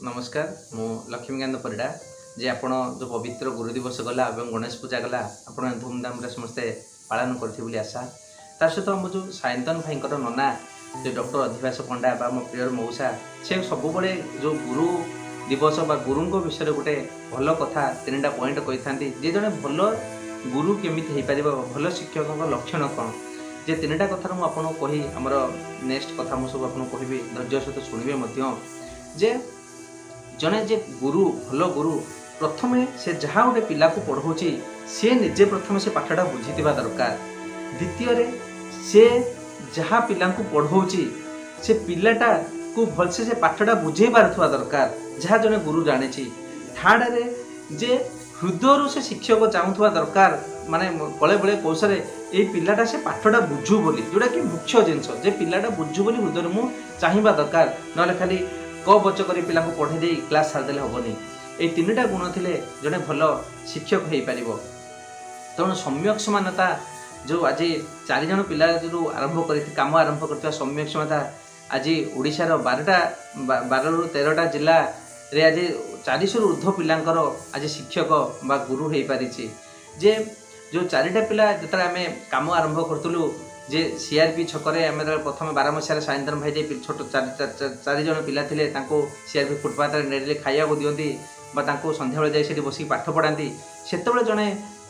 नमस्कार मु लक्ष्मीकांत परिडा जे आपण जो पवित्र गुरु दिवस गला और गणेश पूजा गला आपण धूमधाम समस्ते पालन करते आशा तार सहित आम जो सायंतन भाई नना जो डॉक्टर अधिवास पंडा बा मो प्रिय मौसा से सब जो गुरु दिवस बा गुरु विषय गोटे भल कथा तीन टा पॉइंट कही था जे जड़े भल गुरु केमी हो पार भल शिक्षक लक्षण कौन जे तीन टा कथार मुझे कही आमर नेक्स्ट कथा मुझे सब आपको कहि धैर्य सहित शुणे जे जड़े जे गुरु भल गुरु प्रथम से जहाँ गोटे पिला को पढ़ाऊँगी सी निजे प्रथम से पाठटा बुझी दरकार द्वितीय से जहाँ पिला को पढ़ाऊँगी से पिलाटा को भलसे से पाठटा बुझे पारुवा दरकार जहाँ जड़े गुरु जानी थार्ड जे हृदय से शिक्षक चाहूवा दरकार माने बड़े बड़े कौशल ये पिलाटा से पाठटा बुझु बोली जोटा कि मुख्य जिनस जे पिलाटा बुझु बोली हृदय मु चाहिए दरकार ना खाली क बच कर पिला को पढ़े दे क्लास सारिदे हेनी ये तीन टा गुण थे जड़े भल शिक्षक हो पार तेणु सम्यक समानता जो आज 4 जन पिला जो आरंभ कर काम आरंभ कर सम्यक समानता आज ओडिशार 12 ରୁ 13टा जिला रे आज 400 ऊर्ध्व पिलांकर आज शिक्षक बा गुरु हो पारी जे जो 4टा पिला जो आम काम आरंभ करूँ जे सीआरपी छकरे आम प्रथम 12 मसीह सायंतन भाई जे छोट 4 जन पिला थे सीआरपी फुटपाथ नेड़े खाया दिखती संध्या बेले जाए बस पाठ पढ़ाती से जड़े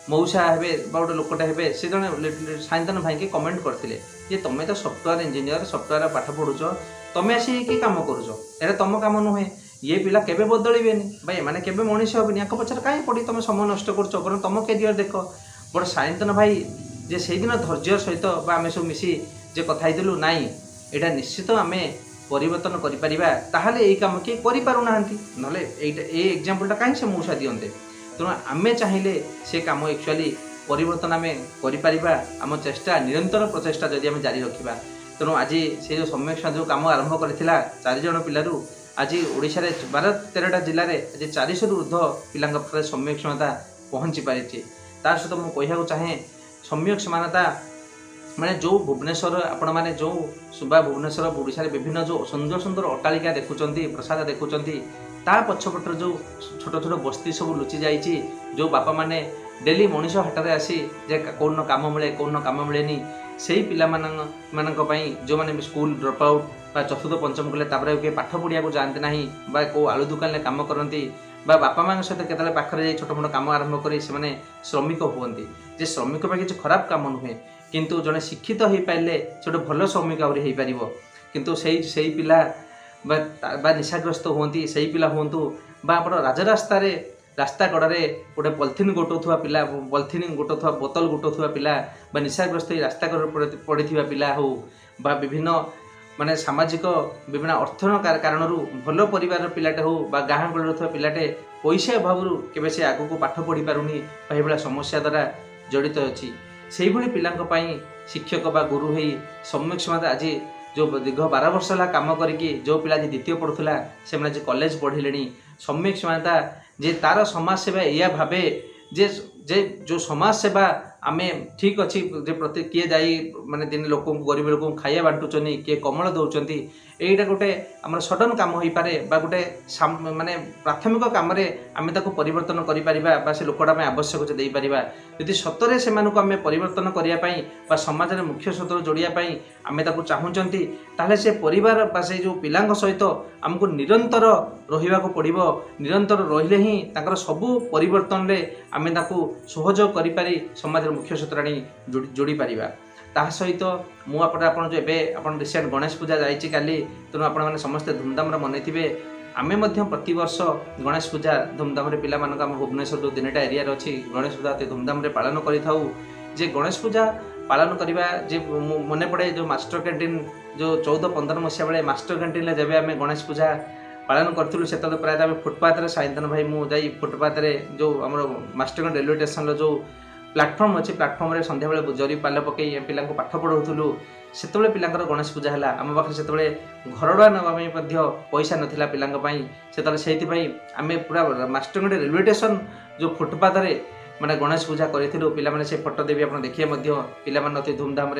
मौसा हे गोटे लोकटा हे से जड़े सायंतन भाई के कमेंट करते जे तुम्हें तो सफ्टवेयर इंजीनियर सफ्टवेयर पाठ पढ़ुच तुम्हें आसी कि कम कर तुम कम नुहे ये पिला केबे बदलवे भाई मैंने केबे मनीष हेनी या पचार कहीं पढ़ी तुम समय नष्ट कर तुम कैरियर देख बट सायंतन भाई जे से दिन धैर्य सहित आम सब मिसी जे कथा नाई यहाँ निश्चित आम परिवर्तन करें यही कम किए करना ना ये एग्जाम्पलटा कहीं से मौसा दिखते तेणु आम चाहिए से कम एक्चुअली परिवर्तन आम करम चेष्टा निरंतर प्रचेषा जदि आम जारी रखा तेणु आज से जो सम्यक जो कम आरंभ कर 4 जन पिलू आज ओडिशा रे 12-13टा जिले में आज 400 ऊर्ध्व पिला सम्यक क्षमता पहुँची पारी तार सहित मुझे कहना चाहे सम्यक समानता माने जो भुवनेश्वर आपण माने जो सुबा भुवनेश्वर ओडिशा रे विभिन्न जो सुंदर सुंदर अट्टालिका देखुचंती प्रसाद देखुचंती ता पछपटर जो छोट छोट बस्ती सब लुचि जाइछि जो बापा माने डेली मनीष हाटरे आसी जे कौन काम मिले कौन काम मिलेनी से पिला मानक पई जो माने स्कूल ड्रॉप आउट बा चतुर्थ पंचम कले तापर के पाठ पढ़िया को जानते नाही बा को आलू दुकान ले काम करती बा बापा मां सहित केतले पाखरे जाई छोट मोट काम आरंभ करी से माने श्रमिक हुअंती जे श्रमिक पा किछ खराब काम नुहे किंतु जड़े शिक्षित हो पारे से गोटे भल श्रमिक आहरी हो पार किंतु से पिला बा निशाग्रस्त हुअंती से पिला हुंतु बा आपण राजरास्ता रास्ता कड़े गोटे पॉलिथिन गोटोथुआ पिला पॉलिथिन गोटोथुआ बोतल गोटोथुआ पिला बा निशाग्रस्त रास्ता कड़े पड़िथिबा पिला हो बा विभिन्न माने सामाजिक विभिन्न अर्थन कारण भल परिवार पिलाटे हो बा गाँ गहर पिलाटे पैसा अभाव केबे से आगू को पाठ पढ़ी पारुनी भाई समस्या द्वारा जड़ित अच्छी से भली पिलांक पई शिक्षक बा गुरु हो सम्यक समानता आज जो दीर्घ 12 वर्ष है कम करके जो पिला द्वितीय पढ़ुला से मैंने कॉलेज पढ़िले सम्यक समानता जे तार समाज सेवा या भावे जे जे जो समाज सेवा आम ठीक अच्छी जे प्रति किए जाई माने दिन लोक गरीब लोक खाया बांटुचनी किए कमल दौरान यहीटा गोटे आम सडन काम हो पारे गोटे माने प्राथमिक कम आम परिवर्तन कर से लोकटा आवश्यक दे पारिबा यदि सतरे से आम परिवर्तन करने समाज में मुख्य स्रोत जोड़ाई आम चाहूँगी ताहले से परिवार बा से जो पिला सहित आमको निरंतर रहा पड़ो निरंतर रहिले ही तांकर सबू परिवर्तन रे आम सहयोग करि समाज मुख्य सूत्राणी जोड़ी पारिबा ता सहित मुझे जो एवं रिसेंट गणेश पूजा जाइए काली तेणु आपण मैंने समस्ते धूमधाम मनईथे आमे प्रति वर्ष गणेश पूजा धूमधाम पिला भुवनेश्वर जो 3टा एरिया अच्छी गणेश पूजा अति धूमधाम पालन करूँ जे गणेश पूजा पालन करवा जे मन पड़े जो मास्टर कैंटीन जो 14-15 मसीहा बेले मास्टर कैंटीन जब आम गणेश पूजा पालन करूँ से प्रायतः आम फुटपाथ सायंतन भाई मुझे फुटपाथ जो आम मास्टर कैंटीन रेलवे स्टेशन जो प्लाटफर्म अच्छी प्लाटफर्म रे संध्या बेले जरी पाल पकई पिला पाठ पढ़ाऊलु से पिला गणेश पूजा है आम पाखे से घरड़ा नापी पैसा नाला पिलांई से आम पूरा मास्टर कैंटीन रेलवे स्टेशन जो फुटपाथ माने गणेश पूजा करूँ पिला से फोटो देवी आप देखिए पिला अति धूमधाम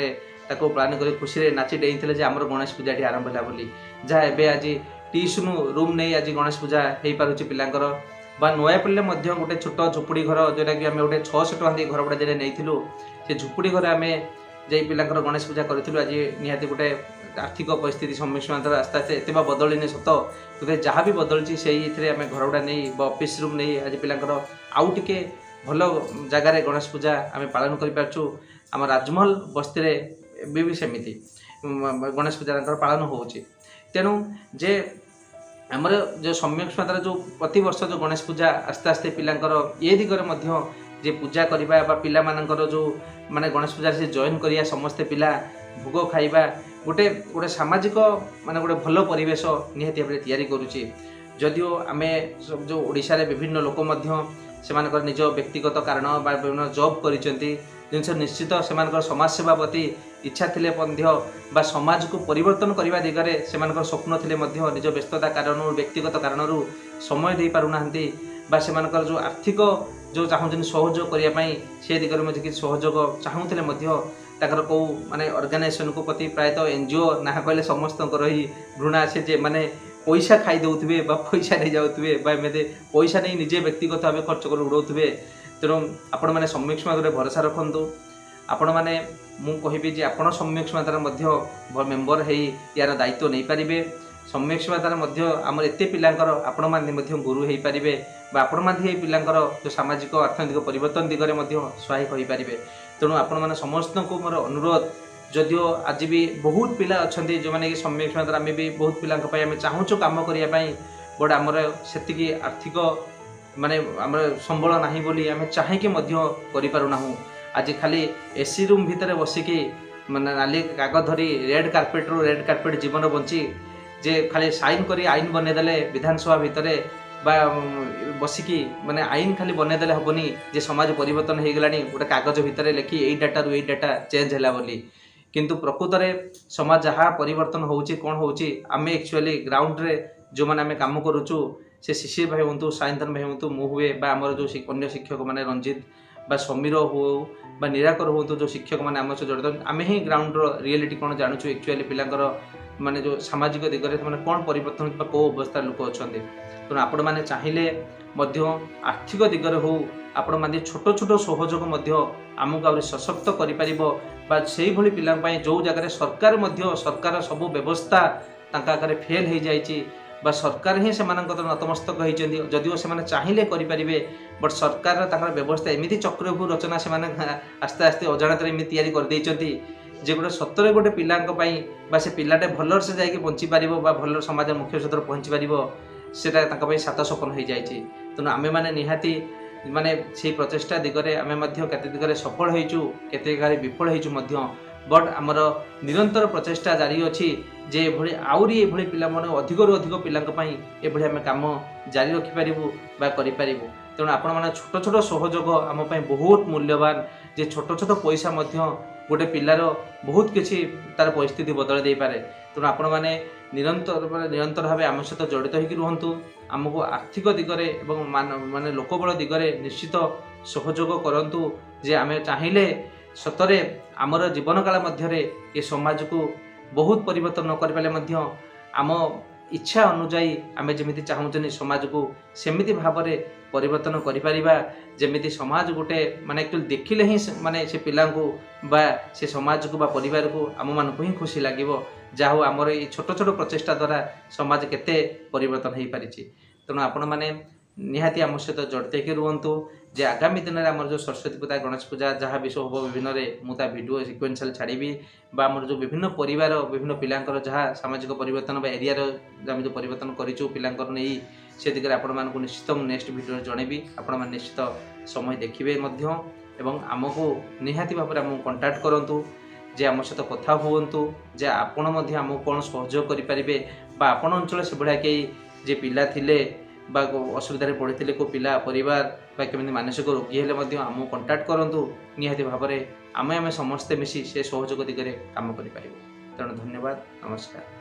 प्लान कर खुशी नाची डेई आमर गणेश पूजा आरंभ है जहाँ एवं आज टीस्म रूम नहीं आज गणेश पूजा हो पारुछि पिलांकर बा नयापल्ली गोटे छोट झुपुड़ी घर जोटा कि आम गोटे 600 टका दे घर भड़ा नहीं से झुपुड़ी घर आम जा पिलांकर गणेश पूजा करूँ आज निहाती गोटे आर्थिक परिस्थिति सम्मुखीन आस्ते आस्ते एत बदलनी सत तो जहाँ भी बदलुची से आम घर गुड़ा नहीं ऑफिस रूम नहीं आज पिलांकर आउ टिके भल जगार गणेश पूजा आम पालन करूँ आम राजमहल बस्ती में भी सेमती गणेश पूजा पालन हो तेणु जे आमर जो सम्यक मात्रा जो प्रति वर्ष जो गणेश पूजा आस्ते आस्ते पिलांकर ये दिगरे मध्य जे पूजा करवा पिला मानकर जो माने गणेश पूजा से जॉइन करिया समस्ते पिला भोग खाइबा गोटे गोटे सामाजिक माने गोटे भल परिवेश निहाती भाव तैयारी करुच्ची जदिओ आम जो ओडिशा रे विभिन्न लोक मध्य सेमानकर निज व्यक्तिगत कारण बा विभिन्न जॉब करिसेंती जिनस निश्चित सेमानकर समाज सेवा प्रति इच्छा थिले मध्य बा समाज को परिवर्तन करने दिगरे सेमानकर स्वप्न थिले मध्य निज व्यस्तता कारण व्यक्तिगत कारण समय दे पारुनाहांती बा सेमानकर जो आर्थिक जो चाहूँ सहयोग करने से दिगरे मध्य कि सहयोग चाहूले मध्य ताकर कौ माने ऑर्गेनाइजेशन को प्रति प्रायतः एनजीओ ना कहले समस्त ही घृणा आसे जे माने पैसा खाई दौथे पैसा नहीं जाऊे पैसा नहीं निजे व्यक्तिगत भाव खर्च कर उड़ाऊे तेणु आपण मैंने सम्यक समाज भरोसा रखु आपण मैंने मुझे जे आपण सम्यक समाज मेम्बर हो यार दायित्व नहीं पारे सम्यक समाज आम एत पिलांकर आपण मैंने गुरु हो पारे आपण मैंने पिलांकर जो सामाजिक अर्थनैतिक परिवर्तन दिगरे सहायक हो पारे तेणु आपण मैंने समस्त को मोर अनुरोध जदिओ आज भी बहुत पिला अच्छा जो मैंने सम्यक समाज आम भी बहुत पिला चाहूँ कम करने बट आमर से आर्थिक माने आम संबल ना बोली आम चाहिए करूना आज खाली एसी रूम भितर बसिकी माने नाली कागज धरी रेड कार्पेट रू रेड कार्पेट जीवन बंची जे खाली साइन करी आईन बनईदे विधानसभा भितर बा बसिकी माने आईन खाली बनईदे हेनी जे समाज परिवर्तन हो गलानी गोटे कागज भितर लिखी यही डाटा रू यही डाटा चेंज है बोली किंतु प्रकृत में समाज जहाँ परिवर्तन होउची कौन होउची आम एक्चुअली ग्राउंड रे जो मैंने आम काम करुचु से शिशिर भाई हूँ साइंतन भाई हूँ मु हुए बा आमर जो अन्य शिक्षक मैंने रंजित बा समीर हो बा निराकर हूँ जो शिक्षक मैंने आम सहित जड़ित आम ही ग्राउंड रियलिटी कौन जानूँ एक्चुअली पिलांकर माने जो सामाजिक दिगरे मैंने कौन परिवर्तन कौ अवस्था लोक अच्छा तेणु आपण मैंने चाहिए आर्थिक दिगरे हो आपण मैंने छोट छोट सहयोग आमको आहुरी सशक्त कर से भली पिला जो जगह सरकार सब व्यवस्था आगे फेल हो जाइए बा सरकार ही से नतमस्तक होती जदिओ से चाहिए करेंगे बट सरकार व्यवस्था एमती चक्रव्यूह रचना से आस्ते आस्ते अजाणत एमती करदे जे गोटे सतरे गोटे पिला से पिलाटे भल से जाकि बंची पार भल समाज मुख्य क्षेत्र पहुँची पार से सात सपन हो जाए तेणु आमे मैंने निहाती माने से प्रचेषा दिगरे आम केते दिगरे सफल होइचु केते गारे विफल होइचु बट आमर निरंतर प्रचेषा जारी अच्छी जे एभली आउरी एभली पिला माने अधिकरु अधिक पिलांक एभली आम काम जारी रखिपारिबु बा करिपारिबु तेणु आपण माने छोट छोट सहयोग आम बहुत मूल्यवान जे छोट छोट पैसा गोटे पिलार बहुत किसी तार परिस्थिति बदल दे पारे तेणु आपण माने निरंतर भाव आम सहित जड़ित होकर रुहतु आमको आर्थिक दिगरे माने लोकबल दिगरे निश्चित सहयोग करंतु जे आम चाहिए सतरे आमर जीवन काल मध्य ये समाज को बहुत परिवर्तन न कर आम इच्छा अनुजाई आम जमी चाहूँ समाज को सेमिति भाव में परिवर्तन करिपारिबा जेमिति समाज गोटे माने एक्चुअली देखिले ही माने से पिला को बा से समाज को बा परिवार को आम मान को ही खुशी लगिवो जाहो आमर ये छोट छोट प्रचेषा द्वारा समाज केते परिवर्तन हो पारिछि तेणु आपण माने निहाती आम सहित जड़ित होकर रुहतु जे आगामी दिन में आम जो सरस्वती पूजा गणेश पूजा जहाँ भी सब हम विभिन्न मुझे भिडियो सिक्वेन्शियल छाड़ी बा आमर जो विभिन्न परिवार विभिन्न पिलांकर जहाँ सामाजिक परिवर्तन एरिया आम जो परिवर्तन करूँ पिलांकर नहीं से दिगरे आपण मानकु निश्चित नेक्स्ट भिडियो जनइबी आपण मान निश्चित समय देखिए एवं आमको निहाती भाव में आमको कंटाक्ट करूँ जे आम सहित कथा हुंतु जे आपण आमको कौन सहयोग करें आपण अंचल से भाया कई जे पिला थिले बा असुविधा पड़ते को पिला परिवार बा केमिति मानसिक रोगी हेले आमको कंटाक्ट करूँ निहाती भाव में आम समस्ते मिसी से सहयोग दिगरे काम करें तेणु धन्यवाद नमस्कार।